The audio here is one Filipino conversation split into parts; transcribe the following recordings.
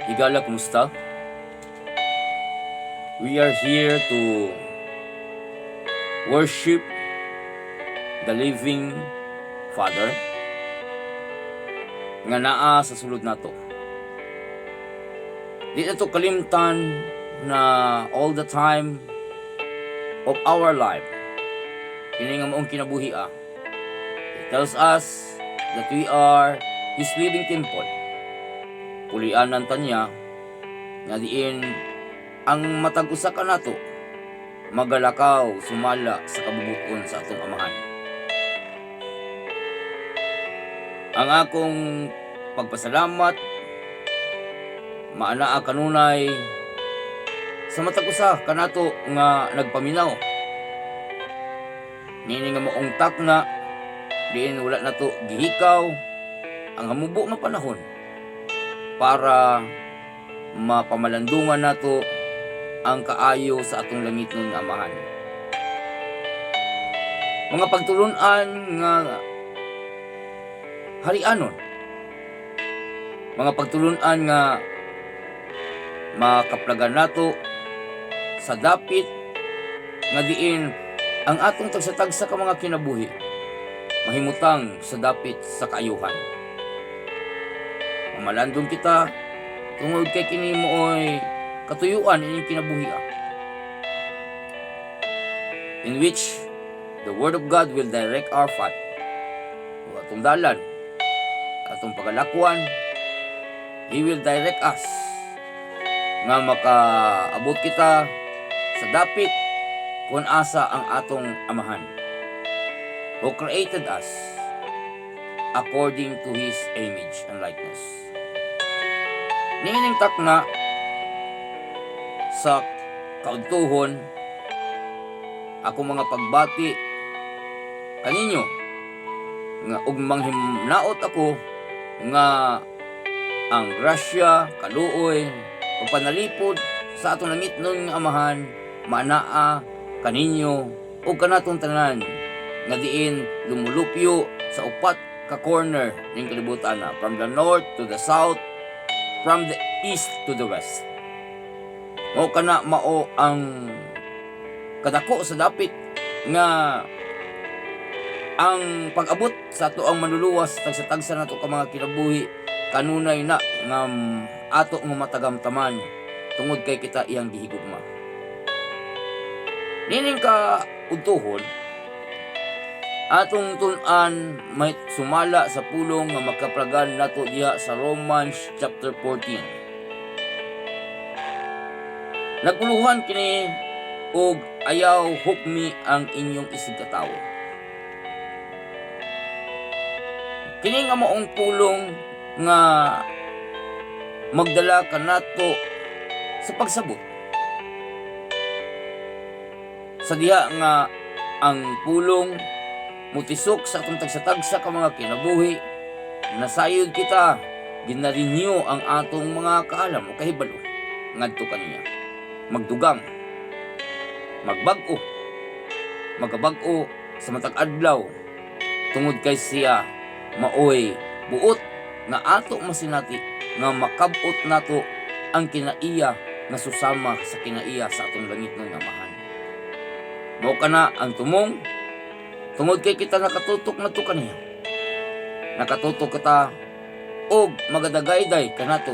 Higala, kumusta? We are here to worship the living Father nga naa sa sulod nato. Di na to kalimtan na all the time of our life. Kini nga maong kinabuhi. It tells us that we are His living temple. Pulianan tanya nga diin ang matag usa ka nato magalakaw sumala sa kabubuton sa atong amahan. Ang akong pagpasalamat maanaa kanunay sa matag usa kanato nga nagpaminaw. Nini nga maong takna diin wala nato gihikaw ang hamubo nga panahon para mapamalandungan nato ang kaayo sa atong langit nun amahan. Mga pagtulunan nga harianon, mga pagtulunan nga makaplagan nato sa dapit nga diin ang atong tagsa-tagsa ka mga kinabuhi mahimutang sa dapit sa kaayuhan. Mamalandong kita tungod kay kini mooy katuyuan ining kinabuhi in which the Word of God will direct our path. Atong dalan, atong pagalakwan, He will direct us nga makaabot kita sa dapit kung asa ang atong amahan who created us according to His image and likeness. Niining takna sa kaudtuhon ako mga pagbati kaninyo nga ug manghimnaot ako nga ang grasya, kaluoy o panalipod sa atong langit nun nga amahan manaa kaninyo ug kanatong tanan nga diin lumulupyo sa upat ka corner ning kalibutan from the north to the south, from the east to the west. Mao kana mao ang kadako sa dapit nga ang pag-abot sa ato ang manluluwas tagsa-tagsa nato ka mga kinabuhi kanunay na nga ato nga matagamtaman tungod kay kita iyang gihigugma. Nining ka udtuhon atong tun-an may sumala sa pulong nga makaplagan nato diha sa Romans chapter 14. Naguluhan kini og ayaw hukmi ang inyong isig katawo. Kini nga maong pulong nga magdala kanato sa pagsabot. Sa diha nga ang pulong mutisok sa atong tagsa-tagsa ka mga kinabuhi, nasayod kita, ginarenew ang atong mga kaalam o kahibalo ngadto kaniya. Magdugang, magbag-o, magabag-o sa matag adlaw tungod kay siya maoy buot nga ato masinati nga makabot nato ang kinaiya nga susama sa kinaiya sa atong langit ng amahan. Mao kana ang tumong tungod kay kita nakatutok na to kaniya. Nakatutok kita og magadagayday kanato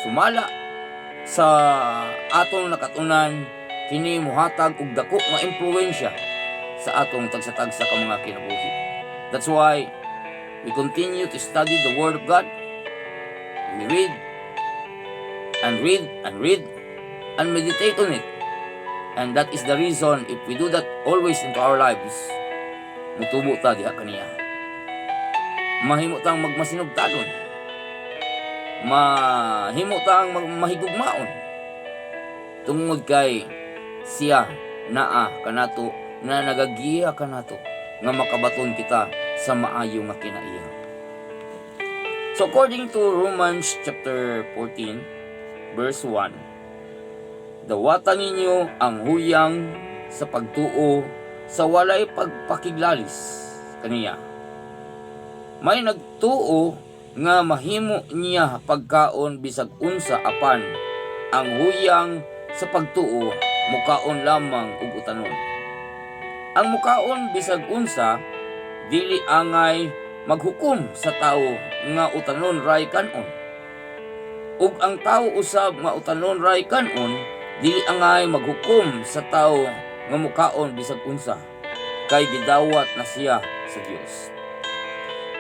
sumala sa atong nakatunan kini muhatag og dako nga impluwensya sa atong tagsa-tagsa ka mga kinabuhi. That's why we continue to study the Word of God. We read and read and read and meditate on it. And that is the reason if we do that always into our lives, mutubo ta diha kaniya. Mahimo tang magmasinugtanon. Mahimo tang mahigugmaon. Tungod kay siya naa kanato na nagagiya kanato nga makabaton kita sa maayo nga kinaiya. So according to Romans chapter 14 verse 1, dawatan ninyo ang huyang sa pagtuo sa walay pagpakiglalis kaniya. May nagtuo nga mahimo niya pagkaon bisag unsa apan ang huyang sa pagtuo mukaon lamang ug utanon. Ang mukaon bisag unsa dili angay maghukom sa tawo nga utanon ray kanon. Ug ang tawo usab nga utanon ray kanon dili angay maghukom sa tawo nga mukaon bisag unsa kay gidawat na siya sa Dios.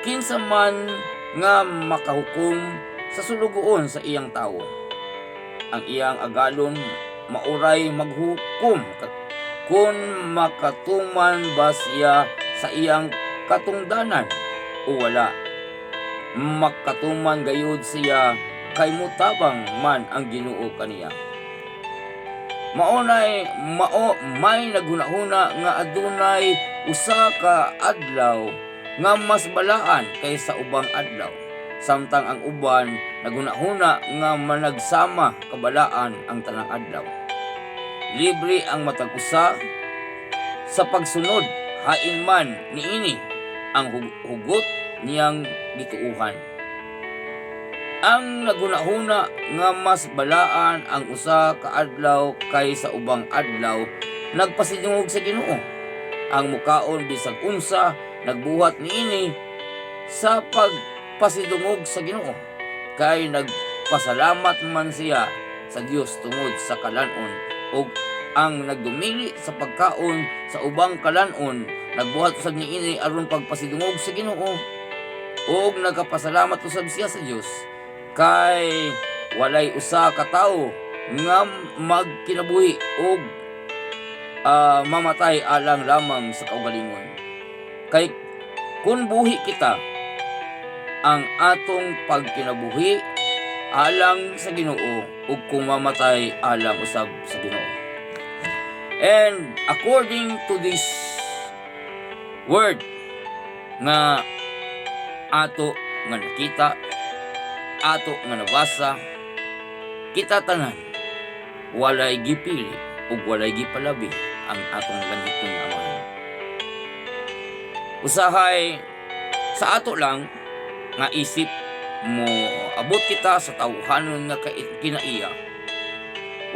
Kinsa man nga makahukom sa sulugoon sa iyang tawo, ang iyang agalon mauray maghukom kung makatuman ba siya sa iyang katungdanan o wala. Makatuman gayud siya kay mutabang man ang Ginoo kaniya. May naghunahuna nga adunay usa ka adlaw nga mas balaan kaysa ubang adlaw, samtang ang uban naghunahuna nga managsama kabalaan ang tanang adlaw. Libre ang matag usa sa pagsunod, hain man niini ang hugot niyang gituuhan. Ang naghunahuna nga mas balaan ang usa ka adlaw kaysa ubang adlaw nagpasidungog sa Ginoo. Ang mukaon bisag unsa nagbuhat niini sa pagpasidungog sa Ginoo, kay nagpasalamat man siya sa Dios tungod sa kalanon, ug ang nagdumili sa pagkaon sa ubang kalanon nagbuhat usab niini aron pagpasidungog sa Ginoo, ug nagapasalamat usab siya sa Dios, kay walay usa ka tawo nga magkinabuhi ug mamatay alang lamang sa kaugalingon. Kay kun buhi kita, ang atong pagkinabuhi alang sa Ginoo, ug kung mamatay alang usab sa Ginoo. And according to this word nga ato nga nakita, ato nga nabasa, kita tanan walay gipili ug walay gipalabi ang atong ganitong amahan. Usahay sa ato lang nga isip mo abot kita sa tawhanon nga kinaiya.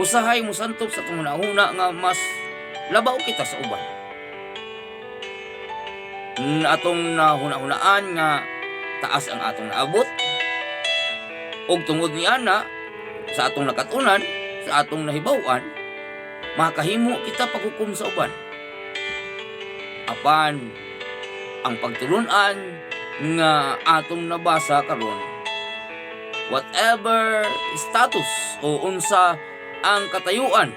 Usahay mo santop sa atong hunahuna nga mas labaw kita sa uban. Atong nahuna-hunaan nga taas ang atong naabot, ug tungod niya na sa atong nakatunan, sa atong nahibawan, makahimo kita paghukom sa uban. Apan ang pagtulunan nga atong nabasa karon, whatever status o unsa ang katayuan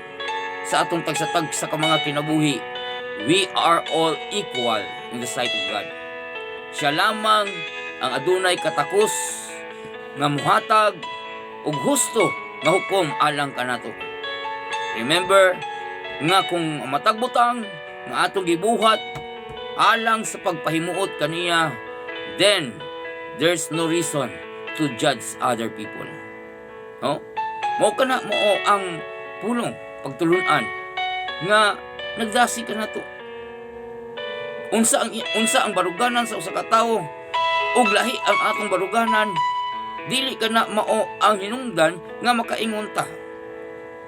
sa atong tagsa-tagsa ka mga kinabuhi, we are all equal in the sight of God. Siya lamang ang adunay katakos nga muhatag og husto nga hukom alang kanato. Remember nga kung matagbutang nga atong gibuhat alang sa pagpahimuot kaniya, then there's no reason to judge other people. No? Mao kana mo ang pulong pagtulunan nga nagdasi ka nato. Unsa ang baruganan sa usa ka tawo ug lahi ang atong baruganan, dili kana mao ang hinungdan nga makaingon ta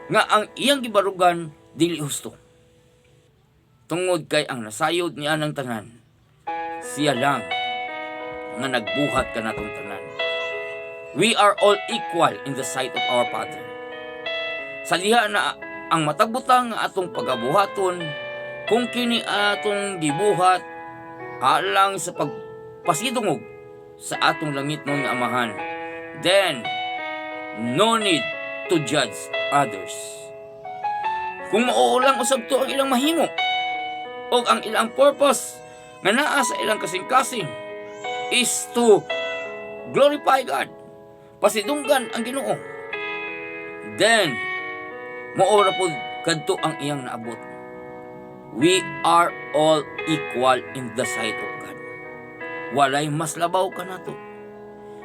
nga ang iyang gibarugan dili husto. Tungod kay ang nasayod niya ng tanan, siya lang nga nagbuhat kanatong tanan. We are all equal in the sight of our Father. Sa diha na ang matagbutang nga atong pagabuhaton, kung kini atong gibuhat alang sa pagpasidungog sa atong langitnon nga Amahan, then no need to judge others. Kung mauulang usab to ang ilang mahimo o ang ilang purpose nga naa sa ilang kasing-kasing is to glorify God, pasidunggan ang Ginoo, then maura po kadto ang iyang naabot. We are all equal in the sight of God. Walay mas labaw ka nato.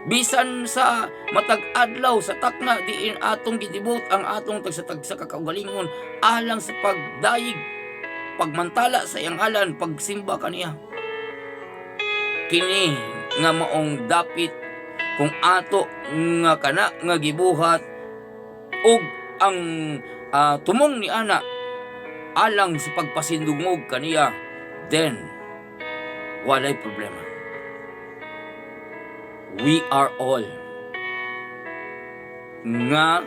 Bisan sa matag adlaw sa takna diin atong gidibot ang atong tagsa-tagsa kakaugalingon alang sa pagdayig, pagmantala sa iyang ngalan, pagsimba kaniya. Kini nga maong dapit kung ato nga kana nga gibuhat ug ang tumong ni ana alang sa pagpasindungog kaniya, then walay problema. We are all nga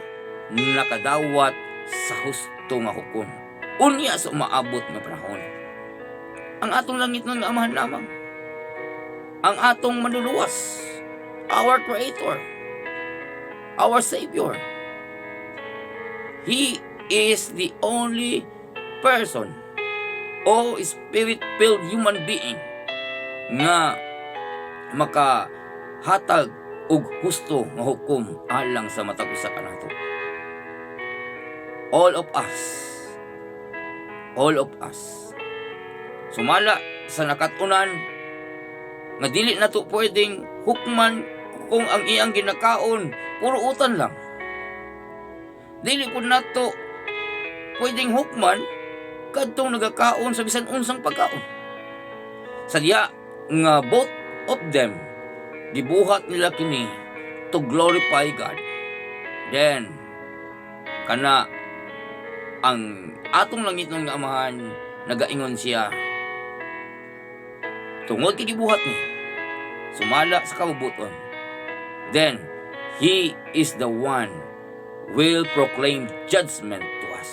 nakadawat sa husto nga hukom. Unya sa umaabot nga panahon, ang atong langit nga amahan lamang, ang atong manluluwas, our Creator, our Savior. He is the only person o spirit-filled human being nga makahatag og husto nga hukom alang sa matag usa kanato. All of us sumala sa nakatunan nga dili nato pwedeng hukman kung ang iyang ginakaon puro utan lang. Dili pud nato pwedeng hukman kadtong nagakaon sa bisan unsang pagkaon. Sadya nga both of them gibuhat nila kini to glorify God. Then kana ang atong langit nga amahan nagaingon siya, tungod kay gibuhat ni sumala sa kabubuton, then He is the one will proclaim judgment to us.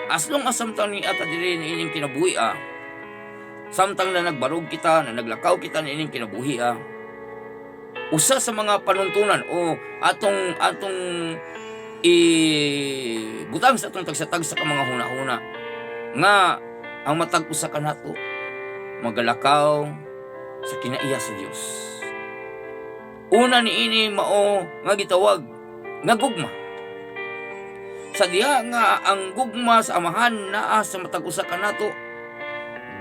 As long as samtang ni ata diri ni ining kinabuhi samtang na nagbarog kita, na naglakaw kita ni ining kinabuhi usa sa mga panuntunan o atong butang sa atong tagsa-tagsa ka mga huna-huna nga ang matag usa kanato magalakaw sa kinaiya sa Dios. Una niini mao nga gitawag nga gugma. Sa diha nga ang gugma sa amahan naa sa matag usa kanato,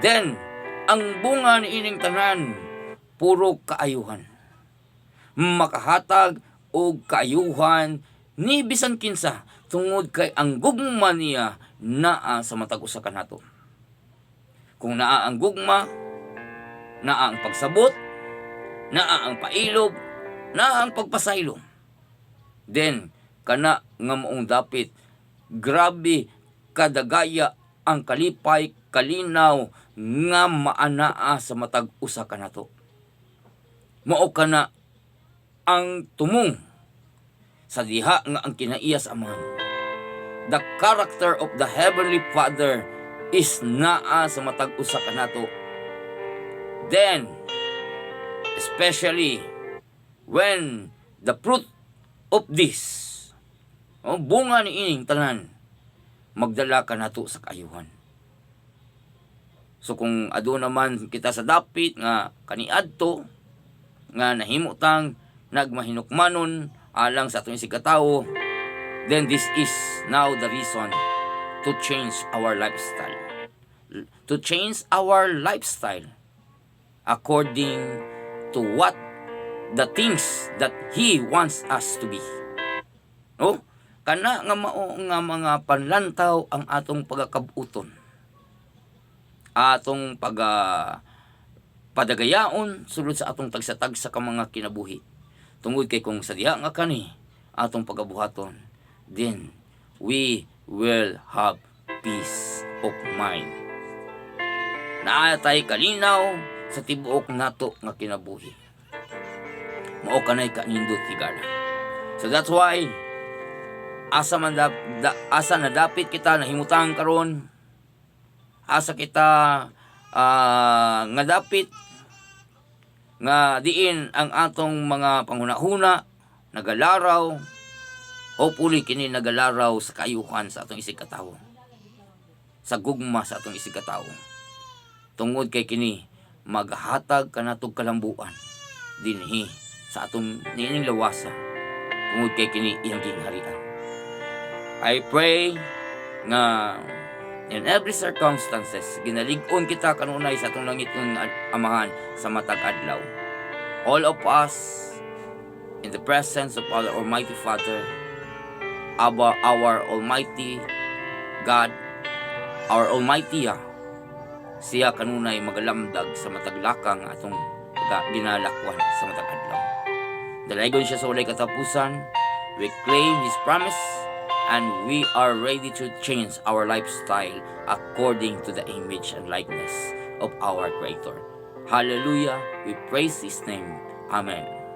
then ang bunga niining tanan puro kaayuhan. Makahatag og kaayuhan ni bisan kinsa tungod kay ang gugma niya naa sa matag usa kanato. Kung naa ang gugma, naa ang pagsabot, naa ang pailog, naa ang pagpasaylo, then kana nga maong dapit grabe kadagaya ang kalipay kalinaw nga maanaa sa matag usa kanato. Mao kana ang tumong sa diha nga ang kinaiya sa Amahan. The character of the Heavenly Father is naa sa matag usa kanato. Then especially when the fruit of this bunga ni ining tanan magdala kanato sa kaayuhan. So kung ado naman kita sa dapit nga kaniadto nga nahimutang nagmahinukmanon alang sa atong isigkatawo, then this is now the reason to change our lifestyle. To change our lifestyle according to what the things that He wants us to be. No? Kana nga mao nga mga panlantaw ang atong pagakabuton. Atong padagayaon sulod sa atong tagsa-tagsa ka mga kinabuhi. Tungod kay kung sa diha nga kani atong pagabuhaton, then we will have peace of mind. Naatay kalinaw sa tibuok nato nga kinabuhi. Mao kanay kanindot higala. So that's why asa na dapit kita nahimutang karon, asa kita nga dapit nga diin ang atong mga panghuna-huna nagalaraw, hopefully kini nagalaraw sa kaayuhan sa atong isigkatawo, sa gugma sa atong isigkatawo. Tungod kay kini maghatag kanatog kalambuan dinhi sa atong niining lawasa, tungod kay kini iyang gingharian. I pray nga in every circumstances ginalig-on kita kanunay sa atong langit ng Amahan sa matag adlaw. All of us in the presence of our Almighty Father, our Almighty God, our Almighty siya kanunay magalamdag sa mataglakang atong ginalakwan sa matag adlaw. Dalagon siya sa walay katapusan. We claim His promise and we are ready to change our lifestyle according to the image and likeness of our Creator. Hallelujah! We praise His name. Amen.